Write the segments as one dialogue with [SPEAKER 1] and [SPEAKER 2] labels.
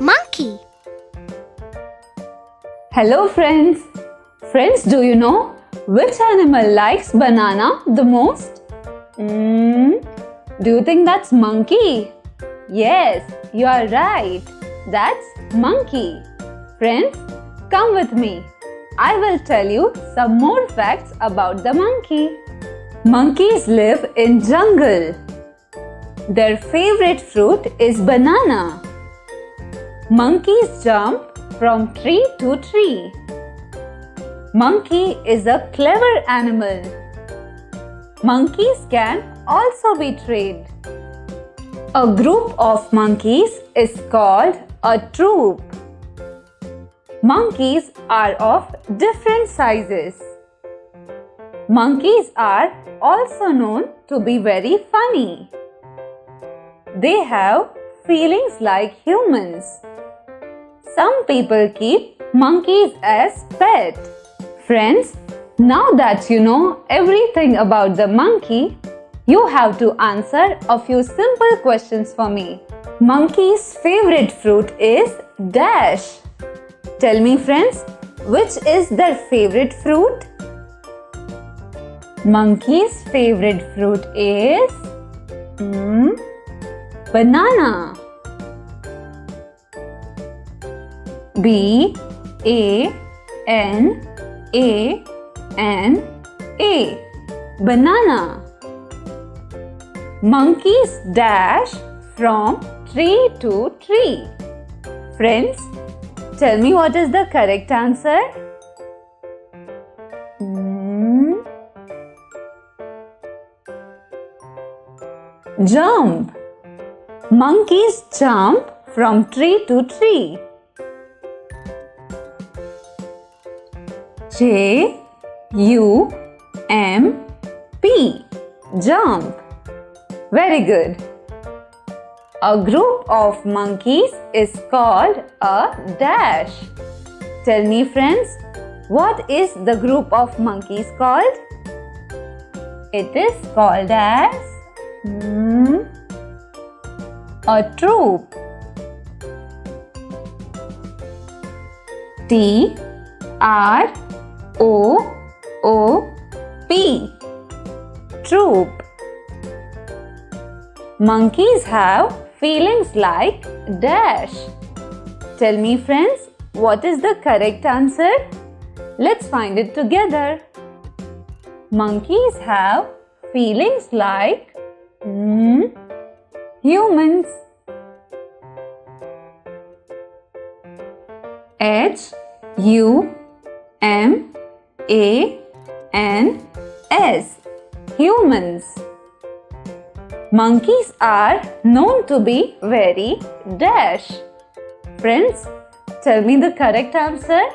[SPEAKER 1] Monkey.
[SPEAKER 2] Hello friends. Friends, do you know which animal likes banana the most? Do you think that's monkey? Yes, you are right. That's monkey. Friends, come with me. I will tell you some more facts about the monkey. Monkeys live in jungle. Their favorite fruit is banana. Monkeys jump from tree to tree. Monkey is a clever animal. Monkeys can also be trained. A group of monkeys is called a troop. Monkeys are of different sizes. Monkeys are also known to be very funny. They have feelings like humans. Some people keep monkeys as pets. Friends, now that you know everything about the monkey, you have to answer a few simple questions for me. Monkey's favorite fruit is dash. Tell me friends, which is their favorite fruit? Monkey's favorite fruit is banana. B-A-N-A-N-A. Banana. Monkeys dash from tree to tree. Friends, tell me what is the correct answer? Jump. Monkeys jump from tree to tree. J-U-M-P. Jump. Very good. A group of monkeys is called a dash. Tell me friends, what is the group of monkeys called? It is called as a troop. T-R-O-O-P. Troop. Monkeys have feelings like dash. Tell me friends, what is the correct answer? Let's find it together. Monkeys have feelings like humans. H-U-M-A-N-S. Humans. Monkeys are known to be very dash. Friends, tell me the correct answer.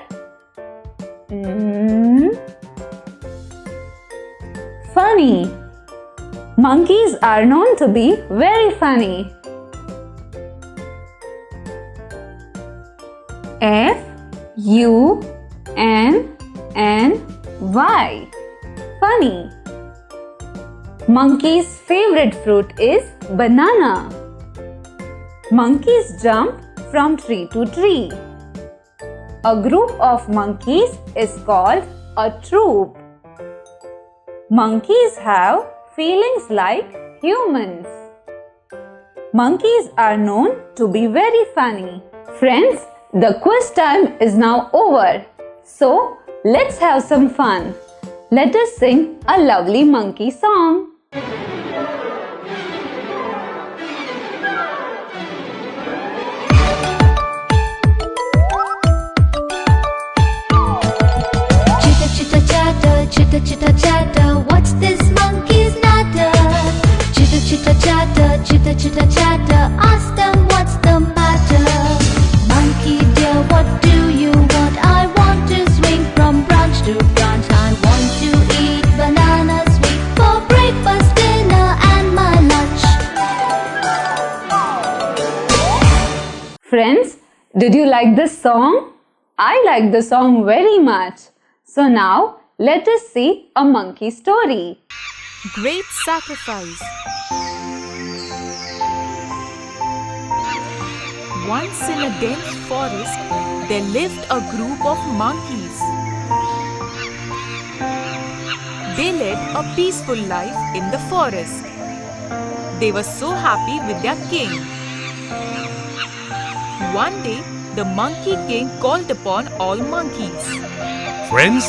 [SPEAKER 2] Funny. Monkeys are known to be very funny. F-U-N-N-Y. Funny. Monkey's favorite fruit is banana. Monkeys jump from tree to tree. A group of monkeys is called a troop. Monkeys have feelings like humans. Monkeys are known to be very funny. Friends, the quiz time is now over. So, let's have some fun. Let us sing a lovely monkey song.
[SPEAKER 3] Chitter chitter chatter, what's this monkey's natter? Chitter chitter chatter, chitter chitter chatter, ask them what's the matter. Monkey dear, what do you want? I want to swing from branch to branch. I want to eat banana sweet for breakfast, dinner and my lunch.
[SPEAKER 2] Friends, did you like this song? I like the song very much. So now, let us see a monkey story.
[SPEAKER 1] Great sacrifice. Once in a dense forest, there lived a group of monkeys. They led a peaceful life in the forest. They were so happy with their king. One day, the Monkey King called upon all monkeys.
[SPEAKER 4] Friends,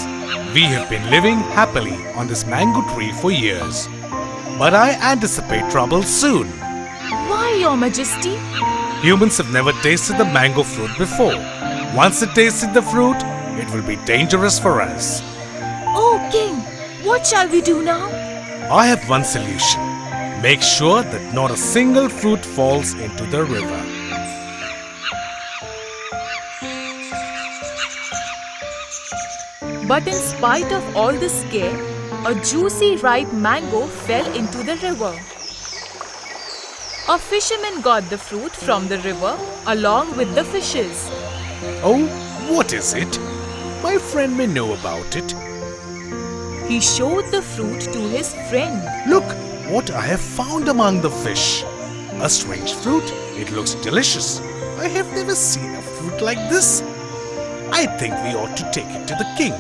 [SPEAKER 4] we have been living happily on this mango tree for years. But I anticipate trouble soon.
[SPEAKER 1] Why, Your Majesty?
[SPEAKER 4] Humans have never tasted the mango fruit before. Once they tasted the fruit, it will be dangerous for us.
[SPEAKER 1] Oh, King, what shall we do now?
[SPEAKER 4] I have one solution. Make sure that not a single fruit falls into the river.
[SPEAKER 1] But in spite of all the scare, a juicy ripe mango fell into the river. A fisherman got the fruit from the river along with the fishes.
[SPEAKER 4] Oh, what is it? My friend may know about it.
[SPEAKER 1] He showed the fruit to his friend.
[SPEAKER 4] Look what I have found among the fish. A strange fruit. It looks delicious. I have never seen a fruit like this. I think we ought to take it to the king.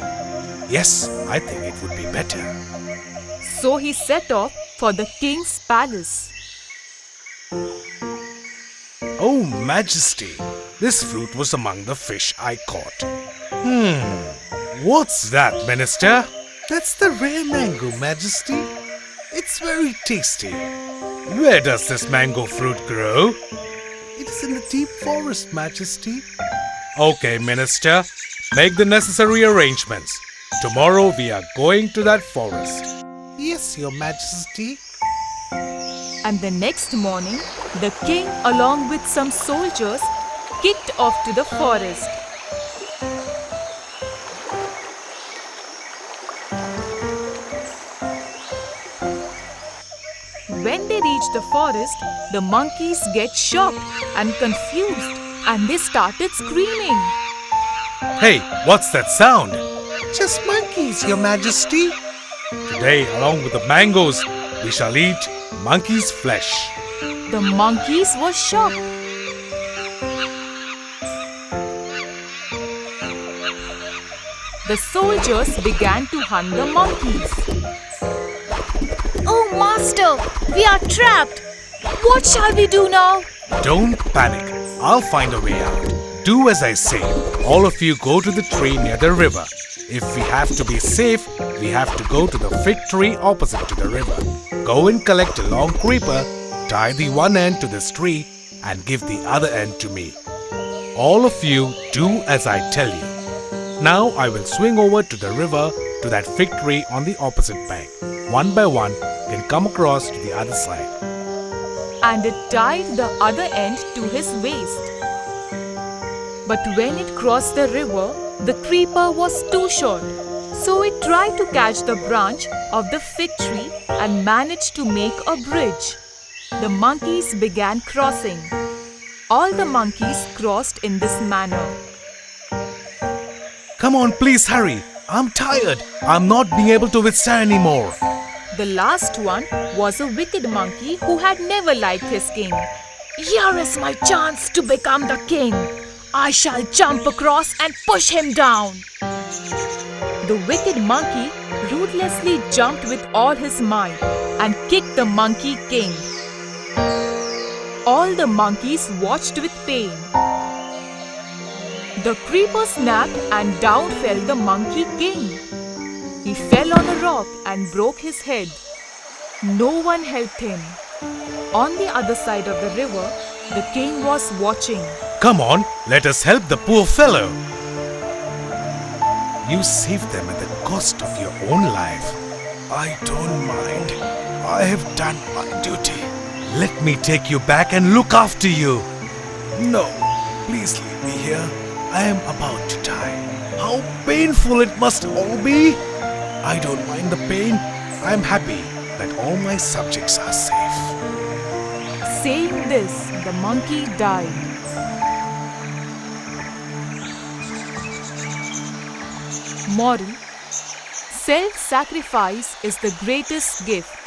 [SPEAKER 4] Yes, I think it would be better.
[SPEAKER 1] So he set off for the king's palace.
[SPEAKER 4] Oh, Majesty, this fruit was among the fish I caught. What's that, Minister? That's the rare mango, Majesty. It's very tasty. Where does this mango fruit grow? It is in the deep forest, Majesty. Okay, Minister. Make the necessary arrangements. Tomorrow we are going to that forest. Yes, Your Majesty.
[SPEAKER 1] And the next morning, the king, along with some soldiers, kicked off to the forest. When they reach the forest, the monkeys get shocked and confused, and they started screaming.
[SPEAKER 4] Hey, what's that sound? Just monkeys, Your Majesty. Today, along with the mangoes, we shall eat monkey's flesh.
[SPEAKER 1] The monkeys were shocked. The soldiers began to hunt the monkeys. Oh, Master, we are trapped. What shall we do now?
[SPEAKER 4] Don't panic. I'll find a way out. Do as I say. All of you go to the tree near the river. If we have to be safe, we have to go to the fig tree opposite to the river. Go and collect a long creeper, tie the one end to this tree and give the other end to me. All of you do as I tell you. Now I will swing over to the river to that fig tree on the opposite bank. One by one can come across to the other side.
[SPEAKER 1] And it tied the other end to his waist. But when it crossed the river, the creeper was too short. So it tried to catch the branch of the fig tree and managed to make a bridge. The monkeys began crossing. All the monkeys crossed in this manner.
[SPEAKER 4] Come on, please hurry. I'm tired. I'm not being able to withstand anymore.
[SPEAKER 1] The last one was a wicked monkey who had never liked his king. Here is my chance to become the king. I shall jump across and push him down. The wicked monkey ruthlessly jumped with all his might and kicked the monkey king. All the monkeys watched with pain. The creeper snapped and down fell the monkey king. He fell on a rock and broke his head. No one helped him. On the other side of the river, the king was watching.
[SPEAKER 4] Come on, let us help the poor fellow. You saved them at the cost of your own life. I don't mind. I have done my duty. Let me take you back and look after you. No, please leave me here. I am about to die. How painful it must all be. I don't mind the pain. I am happy that all my subjects are safe.
[SPEAKER 1] Saying this, the monkey died. Moral: self-sacrifice is the greatest gift.